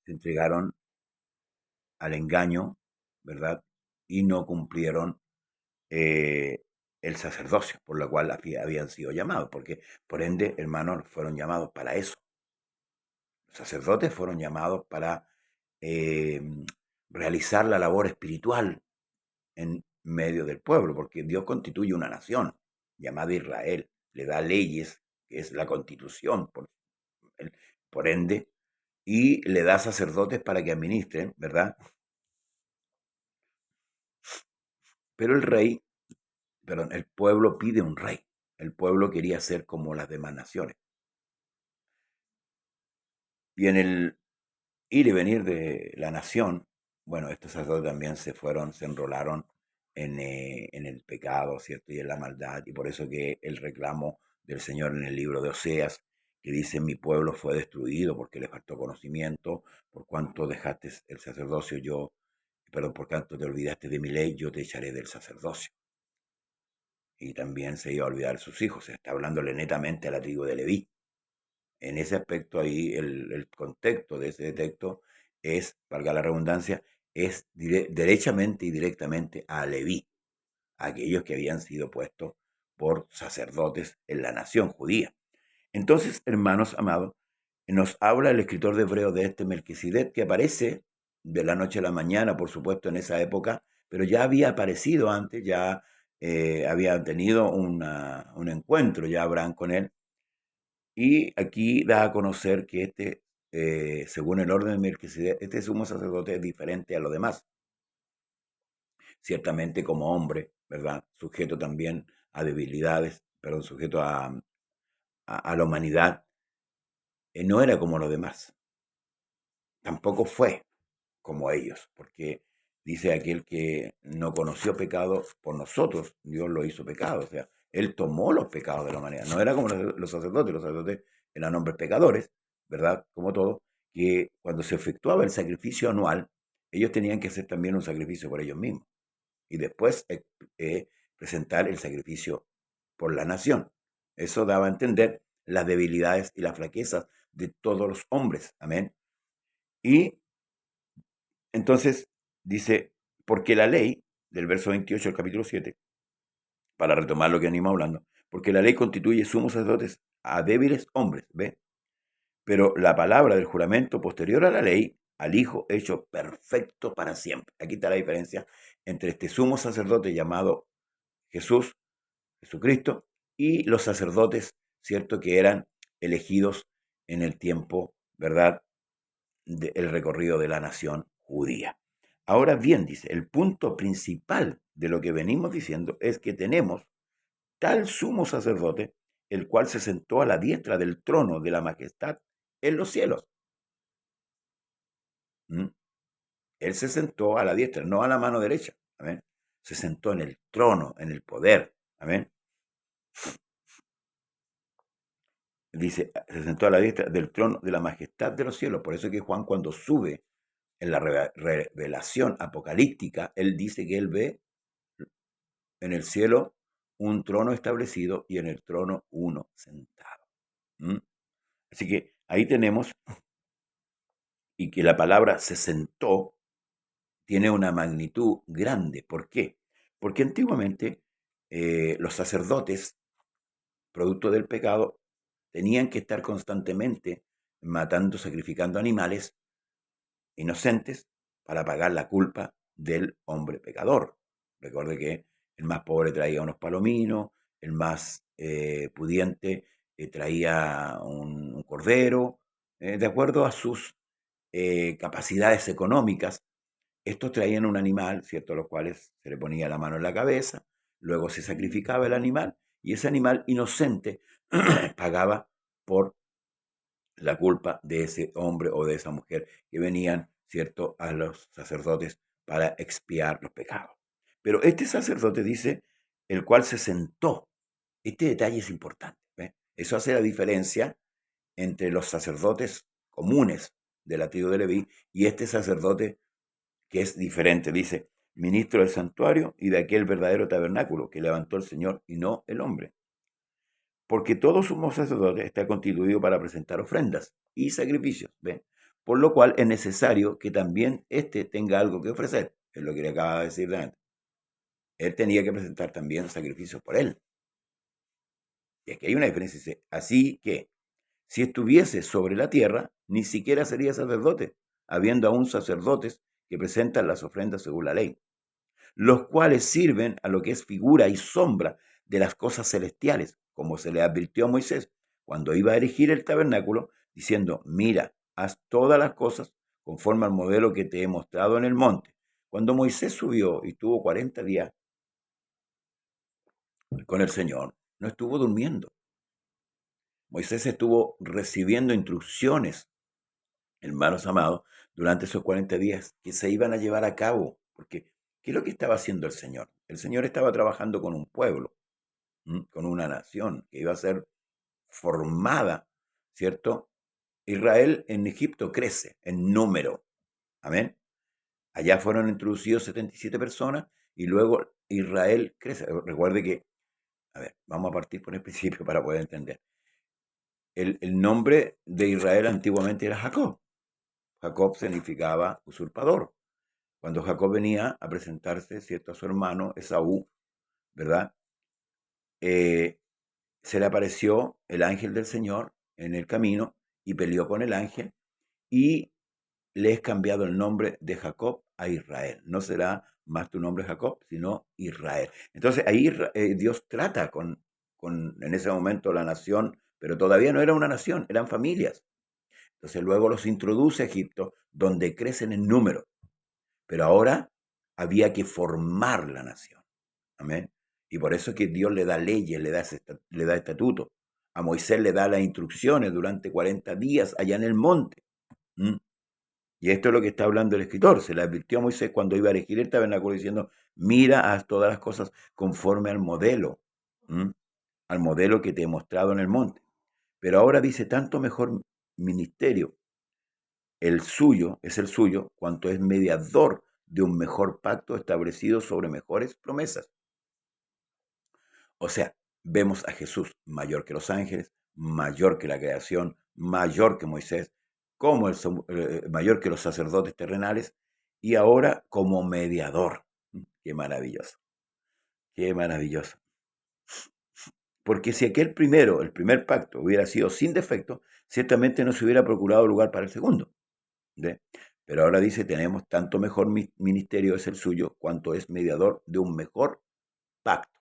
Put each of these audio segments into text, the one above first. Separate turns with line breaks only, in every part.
se entregaron al engaño, ¿verdad? Y no cumplieron eh, el sacerdocio por la cual habían sido llamados, porque por ende, hermanos, fueron llamados para eso. Los sacerdotes fueron llamados para eh, realizar la labor espiritual en medio del pueblo, porque Dios constituye una nación llamada Israel, le da leyes, que es la constitución, por ende, y le da sacerdotes para que administren, ¿verdad? Pero perdón, el pueblo pide un rey. El pueblo quería ser como las demás naciones. Y en el ir y venir de la nación, bueno, estos sacerdotes también se enrolaron en el pecado, ¿cierto? Y en la maldad. Y por eso que el reclamo del Señor en el libro de Oseas, que dice, mi pueblo fue destruido porque le faltó conocimiento, por cuanto dejaste el sacerdocio, perdón, por cuanto te olvidaste de mi ley, yo te echaré del sacerdocio. Y también se iba a olvidar sus hijos. Se está hablándole netamente a la tribu de Leví. En ese aspecto ahí, el contexto de ese texto es, valga la redundancia, es derechamente y directamente a Leví, a aquellos que habían sido puestos por sacerdotes en la nación judía. Entonces, hermanos amados, nos habla el escritor de Hebreos de este Melquisedec que aparece de la noche a la mañana, por supuesto, en esa época, pero ya había aparecido antes, ya había tenido un encuentro ya Abraham con él, y aquí da a conocer que según el orden de Melquisedec, este sumo sacerdote es diferente a los demás, ciertamente como hombre, ¿verdad? Sujeto también a debilidades, perdón, sujeto a la humanidad, no era como los demás, tampoco fue como ellos, porque dice aquel que no conoció pecado por nosotros, Dios lo hizo pecado, o sea, Él tomó los pecados de la humanidad, no era como los sacerdotes eran hombres pecadores, ¿verdad? Como todo, que cuando se efectuaba el sacrificio anual, ellos tenían que hacer también un sacrificio por ellos mismos y después presentar el sacrificio por la nación. Eso daba a entender las debilidades y las flaquezas de todos los hombres, amén. Y entonces dice, porque la ley, del verso 28 del capítulo 7, para retomar lo que venimos hablando, porque la ley constituye sumos sacerdotes a débiles hombres, ¿ve? Pero la palabra del juramento posterior a la ley, al Hijo hecho perfecto para siempre. Aquí está la diferencia entre este sumo sacerdote llamado Jesús, Jesucristo, y los sacerdotes, ¿cierto? Que eran elegidos en el tiempo, ¿verdad? Del recorrido de la nación judía. Ahora bien, dice, el punto principal de lo que venimos diciendo es que tenemos tal sumo sacerdote, el cual se sentó a la diestra del trono de la majestad en los cielos. ¿Mm? Él se sentó a la diestra, no a la mano derecha. Amén. Se sentó en el trono, en el poder. Amén. Dice, se sentó a la diestra del trono de la majestad de los cielos. Por eso que Juan cuando sube en la revelación apocalíptica, él dice que él ve en el cielo un trono establecido y en el trono uno sentado. ¿Mm? Así que ahí tenemos, y que la palabra se sentó tiene una magnitud grande. ¿Por qué? Porque antiguamente los sacerdotes, producto del pecado, tenían que estar constantemente matando, sacrificando animales inocentes para pagar la culpa del hombre pecador. Recuerde que el más pobre traía unos palominos, el más pudiente traía un cordero, de acuerdo a sus capacidades económicas. Estos traían un animal, ¿cierto? Los cuales se le ponía la mano en la cabeza, luego se sacrificaba el animal y ese animal inocente pagaba por la culpa de ese hombre o de esa mujer que venían, ¿cierto?, a los sacerdotes para expiar los pecados. Pero este sacerdote dice, el cual se sentó. Este detalle es importante. ¿Ve? Eso hace la diferencia entre los sacerdotes comunes de la tribu de Leví y este sacerdote que es diferente. Dice, ministro del santuario y de aquel verdadero tabernáculo que levantó el Señor y no el hombre. Porque todo sumo sacerdote está constituido para presentar ofrendas y sacrificios. ¿Ven? por lo cual es necesario que también éste tenga algo que ofrecer. Es lo que le acaba de decir antes. Él tenía que presentar también sacrificios por él. Y es que hay una diferencia. Dice, así que, si estuviese sobre la tierra, ni siquiera sería sacerdote, habiendo aún sacerdotes que presentan las ofrendas según la ley, los cuales sirven a lo que es figura y sombra de las cosas celestiales, como se le advirtió a Moisés cuando iba a erigir el tabernáculo, diciendo, mira, haz todas las cosas conforme al modelo que te he mostrado en el monte. Cuando Moisés subió y tuvo 40 días con el Señor, no estuvo durmiendo. Moisés estuvo recibiendo instrucciones, hermanos amados, durante esos 40 días que se iban a llevar a cabo. Porque, ¿qué es lo que estaba haciendo el Señor? El Señor estaba trabajando con un pueblo, con una nación que iba a ser formada, ¿cierto? Israel en Egipto crece en número. Amén. Allá fueron introducidos 77 personas y luego Israel crece. Recuerde que, a ver, vamos a partir por el principio para poder entender. El nombre de Israel antiguamente era Jacob. Jacob significaba usurpador. Cuando Jacob venía a presentarse, ¿cierto?, a su hermano Esaú, ¿verdad? Se le apareció el ángel del Señor en el camino y peleó con el ángel y le es cambiado el nombre de Jacob a Israel. No será más tu nombre Jacob, sino Israel. Entonces ahí Dios trata en ese momento la nación, pero todavía no era una nación, eran familias. Entonces luego los introduce a Egipto, donde crecen en número. Pero ahora había que formar la nación. Amén. Y por eso es que Dios le da leyes, le da estatutos. A Moisés le da las instrucciones durante 40 días allá en el monte. ¿Mm? Y esto es lo que está hablando el escritor. Se le advirtió a Moisés cuando iba a elegir el tabernáculo diciendo, mira, haz todas las cosas conforme al modelo. Al modelo que te he mostrado en el monte. Pero ahora dice, tanto mejor ministerio el suyo, cuanto es mediador de un mejor pacto establecido sobre mejores promesas. O sea, vemos a Jesús mayor que los ángeles, mayor que la creación, mayor que Moisés, como mayor que los sacerdotes terrenales, y ahora como mediador. Qué maravilloso, qué maravilloso. Porque si aquel primero, el primer pacto, hubiera sido sin defecto, ciertamente no se hubiera procurado lugar para el segundo. ¿Ve? Pero ahora dice, tenemos tanto mejor ministerio es el suyo, cuanto es mediador de un mejor pacto.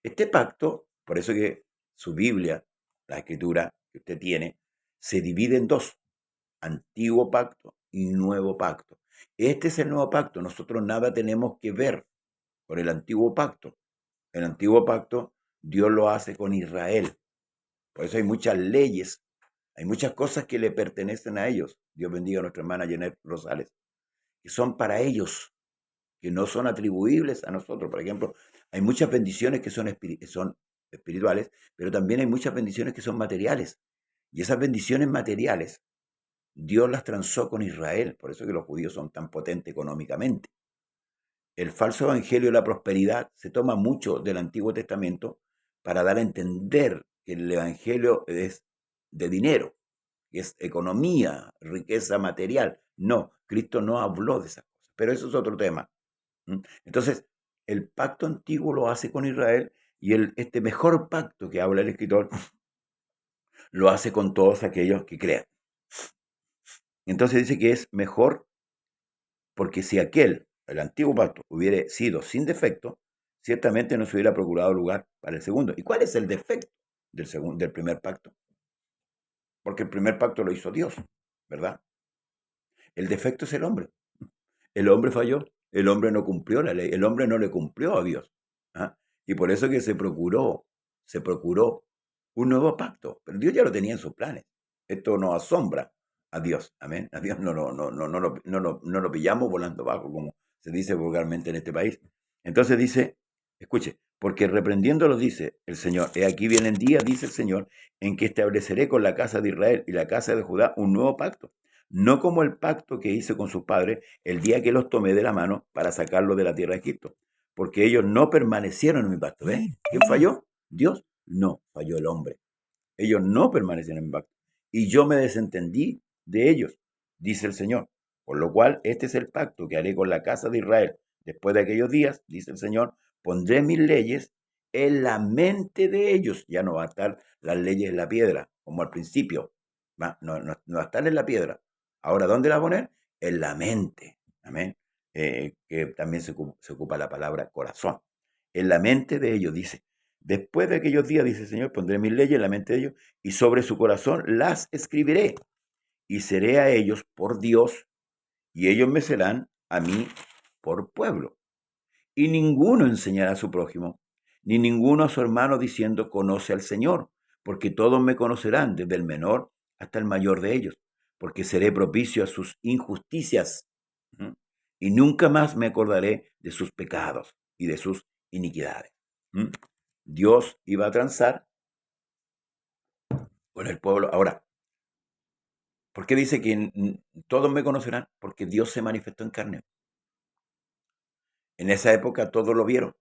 Este pacto, por eso que su Biblia, la escritura que usted tiene, se divide en dos, antiguo pacto y nuevo pacto. Este es el nuevo pacto, nosotros nada tenemos que ver con el antiguo pacto. El antiguo pacto Dios lo hace con Israel. Por eso hay muchas leyes, hay muchas cosas que le pertenecen a ellos. Dios bendiga a nuestra hermana Janet Rosales, que son para ellos, que no son atribuibles a nosotros. Por ejemplo, hay muchas bendiciones que son espirituales, pero también hay muchas bendiciones que son materiales. Y esas bendiciones materiales, Dios las transó con Israel. Por eso que los judíos son tan potentes económicamente. El falso evangelio de la prosperidad se toma mucho del Antiguo Testamento para dar a entender que el evangelio es de dinero, que es economía, riqueza material. No, Cristo no habló de esas cosas, pero eso es otro tema. Entonces, el pacto antiguo lo hace con Israel y este mejor pacto que habla el escritor lo hace con todos aquellos que crean. Entonces dice que es mejor porque si el antiguo pacto, hubiera sido sin defecto, ciertamente no se hubiera procurado lugar para el segundo. ¿Y cuál es el defecto del primer pacto? Porque el primer pacto lo hizo Dios, ¿verdad? El defecto es el hombre. El hombre falló, el hombre no cumplió la ley, el hombre no le cumplió a Dios. ¿Ah? Y por eso que se procuró un nuevo pacto. Pero Dios ya lo tenía en sus planes. Esto nos asombra a Dios. Amén. A Dios no lo pillamos volando bajo, como se dice vulgarmente en este país. Entonces dice, escuche, porque reprendiéndolo dice el Señor, he aquí vienen días, dice el Señor, en que estableceré con la casa de Israel y la casa de Judá un nuevo pacto, no como el pacto que hice con sus padres el día que los tomé de la mano para sacarlos de la tierra de Egipto, porque ellos no permanecieron en mi pacto. ¿Ven? ¿Quién falló? Dios. No, falló el hombre. Ellos no permanecieron en mi pacto. Y yo me desentendí de ellos, dice el Señor. Por lo cual, este es el pacto que haré con la casa de Israel. Después de aquellos días, dice el Señor, pondré mis leyes en la mente de ellos. Ya no va a estar las leyes en la piedra, como al principio. No va a estar en la piedra. Ahora, ¿dónde la va a poner? En la mente. Amén. Que también se ocupa la palabra corazón. En la mente de ellos, dice. Después de aquellos días, dice el Señor, pondré mis leyes en la mente de ellos y sobre su corazón las escribiré y seré a ellos por Dios y ellos me serán a mí por pueblo. Y ninguno enseñará a su prójimo, ni ninguno a su hermano diciendo conoce al Señor, porque todos me conocerán, desde el menor hasta el mayor de ellos, porque seré propicio a sus injusticias. ¿Mm? Y nunca más me acordaré de sus pecados y de sus iniquidades. ¿Mm? Dios iba a transar con el pueblo. Ahora, ¿por qué dice que todos me conocerán? Porque Dios se manifestó en carne. En esa época todos lo vieron.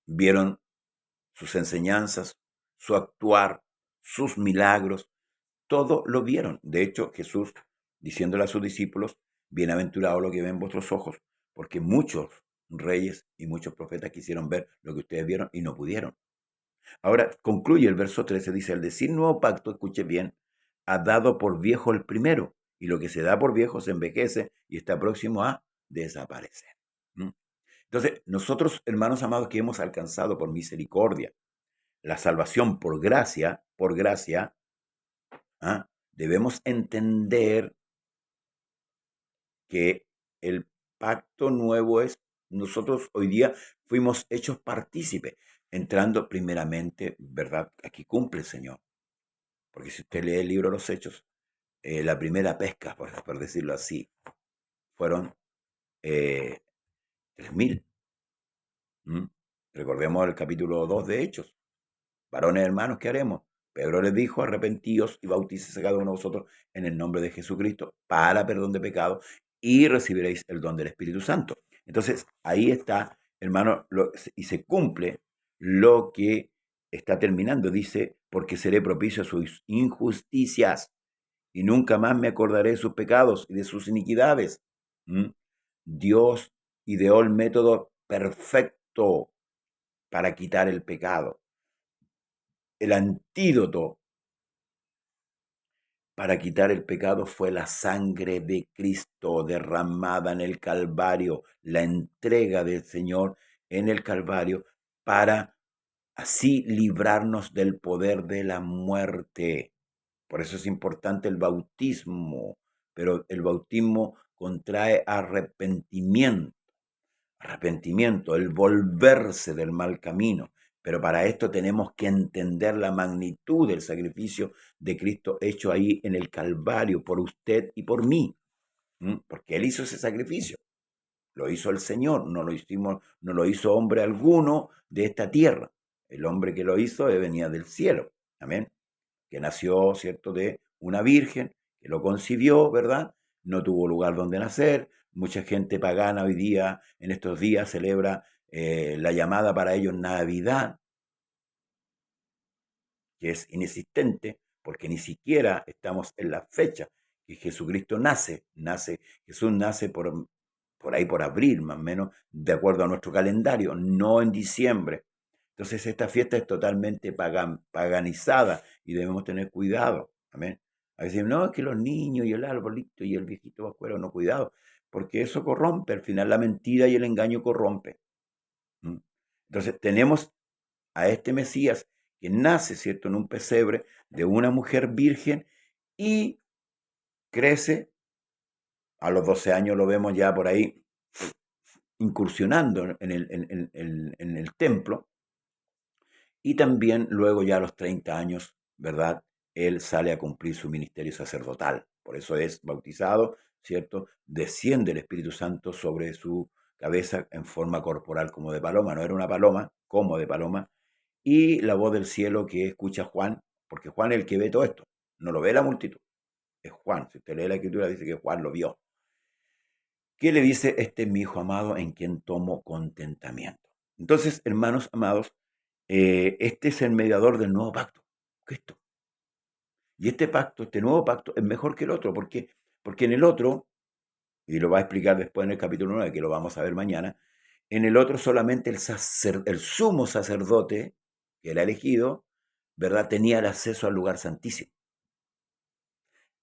Vieron sus enseñanzas, su actuar, sus milagros, todo lo vieron. De hecho, Jesús, diciéndole a sus discípulos, bienaventurado lo que ven vuestros ojos, porque muchos reyes y muchos profetas quisieron ver lo que ustedes vieron y no pudieron. Ahora concluye el verso 13, dice, el decir nuevo pacto, escuche bien, ha dado por viejo el primero, y lo que se da por viejo se envejece y está próximo a desaparecer. ¿Mm? Entonces, nosotros, hermanos amados, que hemos alcanzado por misericordia la salvación por gracia, ¿ah? Debemos entender que el pacto nuevo es, nosotros hoy día fuimos hechos partícipes, entrando primeramente, ¿verdad? Aquí cumple el Señor. Porque si usted lee el libro de los Hechos, la primera pesca, por decirlo así, fueron 3.000. Recordemos el capítulo 2 de Hechos. Varones hermanos, ¿qué haremos? Pedro les dijo, arrepentíos y bautícese cada uno de vosotros en el nombre de Jesucristo para perdón de pecados y recibiréis el don del Espíritu Santo. Entonces, ahí está, hermano, y se cumple lo que está terminando. Dice, porque seré propicio a sus injusticias y nunca más me acordaré de sus pecados y de sus iniquidades. ¿Mm? Dios ideó el método perfecto para quitar el pecado. El antídoto para quitar el pecado fue la sangre de Cristo derramada en el Calvario, la entrega del Señor en el Calvario para así librarnos del poder de la muerte. Por eso es importante el bautismo, pero el bautismo contrae arrepentimiento, el volverse del mal camino. Pero para esto tenemos que entender la magnitud del sacrificio de Cristo hecho ahí en el Calvario por usted y por mí. Porque Él hizo ese sacrificio. Lo hizo el Señor, no lo hizo hombre alguno de esta tierra. El hombre que lo hizo venía del cielo. Amén. Que nació, ¿cierto?, de una virgen, que lo concibió, ¿verdad? No tuvo lugar donde nacer. Mucha gente pagana hoy día, en estos días, celebra la llamada para ellos Navidad, que es inexistente, porque ni siquiera estamos en la fecha que Jesucristo Jesús nace por ahí por abril, más o menos, de acuerdo a nuestro calendario, no en diciembre. Entonces esta fiesta es totalmente paganizada y debemos tener cuidado. Amén. A veces, no, es que los niños y el arbolito y el viejito afuera, no, cuidado, porque eso corrompe, al final la mentira y el engaño corrompe. Entonces tenemos a este Mesías que nace, ¿cierto?, en un pesebre de una mujer virgen y crece. A los 12 años lo vemos ya por ahí incursionando en el templo. Y también luego ya a los 30 años, ¿verdad? Él sale a cumplir su ministerio sacerdotal. Por eso es bautizado, ¿cierto? Desciende el Espíritu Santo sobre su cabeza en forma corporal como de paloma. No era una paloma, como de paloma. Y la voz del cielo que escucha Juan, porque Juan es el que ve todo esto. No lo ve la multitud. Es Juan. Si usted lee la escritura, dice que Juan lo vio. ¿Qué le dice? Este es mi hijo amado en quien tomo contentamiento. Entonces, hermanos amados, este es el mediador del nuevo pacto, Cristo. Y este pacto, este nuevo pacto, es mejor que el otro. ¿Por qué? Porque en el otro, y lo va a explicar después en el capítulo 9, que lo vamos a ver mañana, en el otro solamente el sumo sacerdote, que era elegido, ¿verdad? Tenía el acceso al lugar santísimo.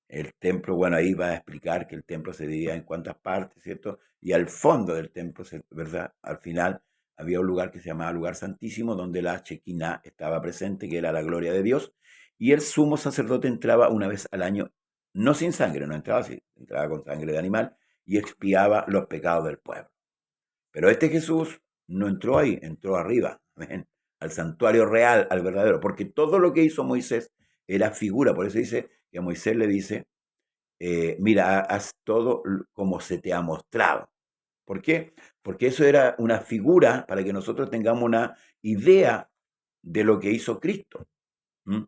El templo, bueno, ahí va a explicar que el templo se dividía en cuántas partes, ¿cierto? Y al fondo del templo, ¿verdad? Al final había un lugar que se llamaba lugar santísimo, donde la Shekinah estaba presente, que era la gloria de Dios, y el sumo sacerdote entraba una vez al año, no sin sangre, no entraba así, entraba con sangre de animal y expiaba los pecados del pueblo. Pero este Jesús no entró ahí, entró arriba, amén, al santuario real, al verdadero, porque todo lo que hizo Moisés era figura, por eso dice que a Moisés le dice, mira, haz todo como se te ha mostrado. ¿Por qué? Porque eso era una figura para que nosotros tengamos una idea de lo que hizo Cristo. ¿Mm?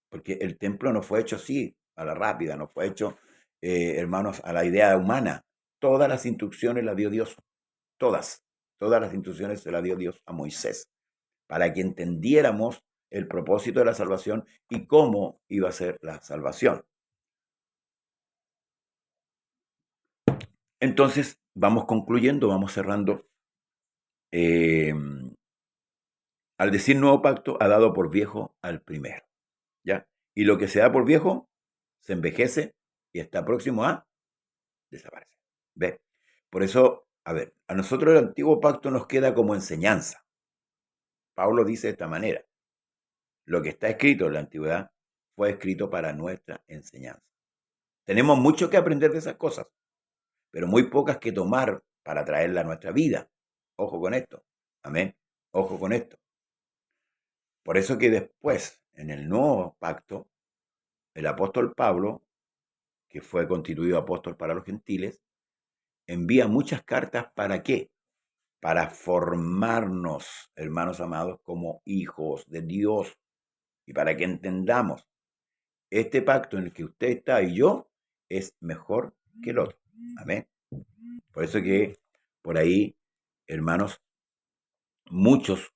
Porque el templo no fue hecho así, a la rápida, no fue hecho, hermanos, a la idea humana. Todas las instrucciones las dio Dios, todas, todas las instrucciones se las dio Dios a Moisés, para que entendiéramos el propósito de la salvación y cómo iba a ser la salvación. Entonces, vamos concluyendo, vamos cerrando. Eh, al decir nuevo pacto, ha dado por viejo al primero, ¿ya? Y lo que se da por viejo se envejece y está próximo a desaparecer. ¿Ve? Por eso, a ver, a nosotros el antiguo pacto nos queda como enseñanza. Pablo dice de esta manera, lo que está escrito en la antigüedad fue escrito para nuestra enseñanza. Tenemos mucho que aprender de esas cosas, pero muy pocas que tomar para traerla a nuestra vida. Ojo con esto. Amén. Ojo con esto. Por eso que después, en el nuevo pacto, el apóstol Pablo, que fue constituido apóstol para los gentiles, envía muchas cartas ¿para qué? Para formarnos, hermanos amados, como hijos de Dios y para que entendamos, este pacto en el que usted está y yo es mejor que el otro. Amén. Por eso que por ahí, hermanos, muchos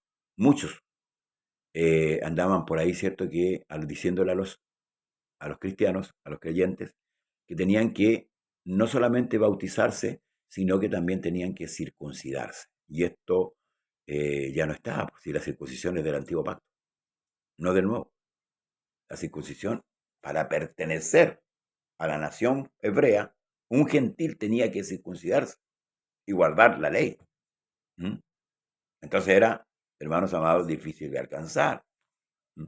andaban por ahí, ¿cierto? Que diciéndole a los cristianos, a los creyentes, que tenían que no solamente bautizarse, sino que también tenían que circuncidarse. Y esto ya no está, pues, si la circuncisión es del antiguo pacto, no del nuevo. La circuncisión, para pertenecer a la nación hebrea, un gentil tenía que circuncidarse y guardar la ley. ¿Mm? Entonces era, hermanos amados, difícil de alcanzar. ¿Mm?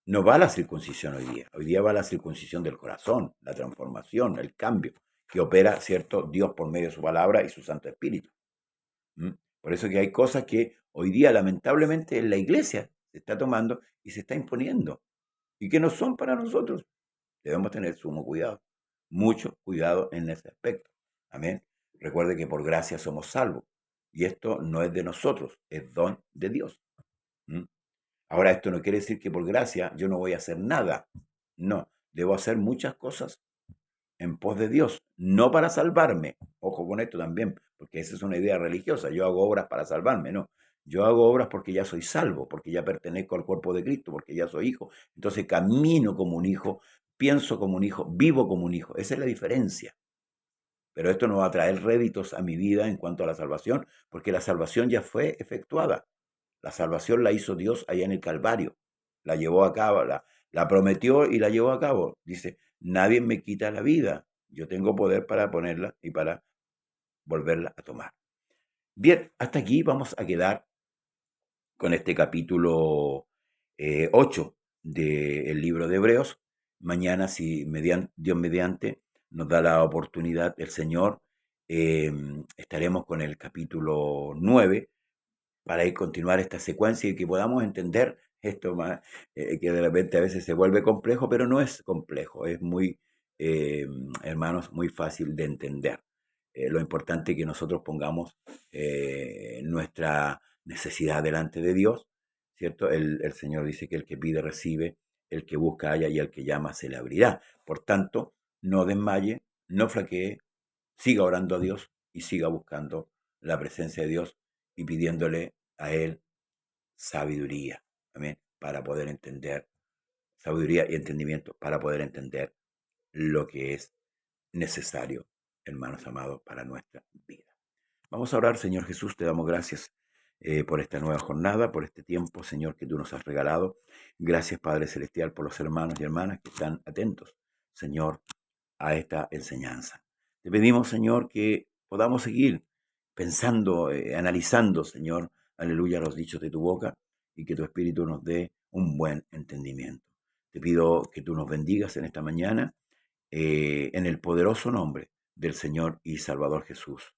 No va la circuncisión hoy día. Hoy día va la circuncisión del corazón, la transformación, el cambio que opera, ¿cierto?, Dios por medio de su palabra y su Santo Espíritu. ¿Mm? Por eso que hay cosas que hoy día, lamentablemente, en la iglesia se está tomando y se está imponiendo y que no son para nosotros. Debemos tener sumo cuidado, mucho cuidado en ese aspecto. Amén. Recuerde que por gracia somos salvos y esto no es de nosotros, es don de Dios. ¿Mm? Ahora, esto no quiere decir que por gracia yo no voy a hacer nada. No, debo hacer muchas cosas en pos de Dios, no para salvarme. Ojo con esto también, porque esa es una idea religiosa. Yo hago obras para salvarme, no. Yo hago obras porque ya soy salvo, porque ya pertenezco al cuerpo de Cristo, porque ya soy hijo. Entonces camino como un hijo, pienso como un hijo, vivo como un hijo. Esa es la diferencia. Pero esto no va a traer réditos a mi vida en cuanto a la salvación, porque la salvación ya fue efectuada. La salvación la hizo Dios allá en el Calvario. La llevó a cabo, la prometió y la llevó a cabo. Dice, nadie me quita la vida. Yo tengo poder para ponerla y para volverla a tomar. Bien, hasta aquí vamos a quedar con este capítulo 8 del libro de Hebreos. Mañana, si Dios mediante nos da la oportunidad, el Señor, estaremos con el capítulo 9 para ir continuar esta secuencia y que podamos entender esto más, que de repente a veces se vuelve complejo, pero no es complejo, es muy, hermanos, muy fácil de entender. Lo importante es que nosotros pongamos nuestra necesidad delante de Dios, ¿cierto? El Señor dice que el que pide recibe, el que busca halla y el que llama se le abrirá. Por tanto, no desmaye, no flaquee, siga orando a Dios y siga buscando la presencia de Dios y pidiéndole a Él sabiduría, amén, para poder entender sabiduría y entendimiento para poder entender lo que es necesario, hermanos amados, para nuestra vida. Vamos a orar, Señor Jesús, te damos gracias por esta nueva jornada, por este tiempo, Señor, que tú nos has regalado. Gracias, Padre Celestial, por los hermanos y hermanas que están atentos, Señor, a esta enseñanza. Te pedimos, Señor, que podamos seguir pensando, analizando, Señor, aleluya, los dichos de tu boca y que tu Espíritu nos dé un buen entendimiento. Te pido que tú nos bendigas en esta mañana en el poderoso nombre del Señor y Salvador Jesús.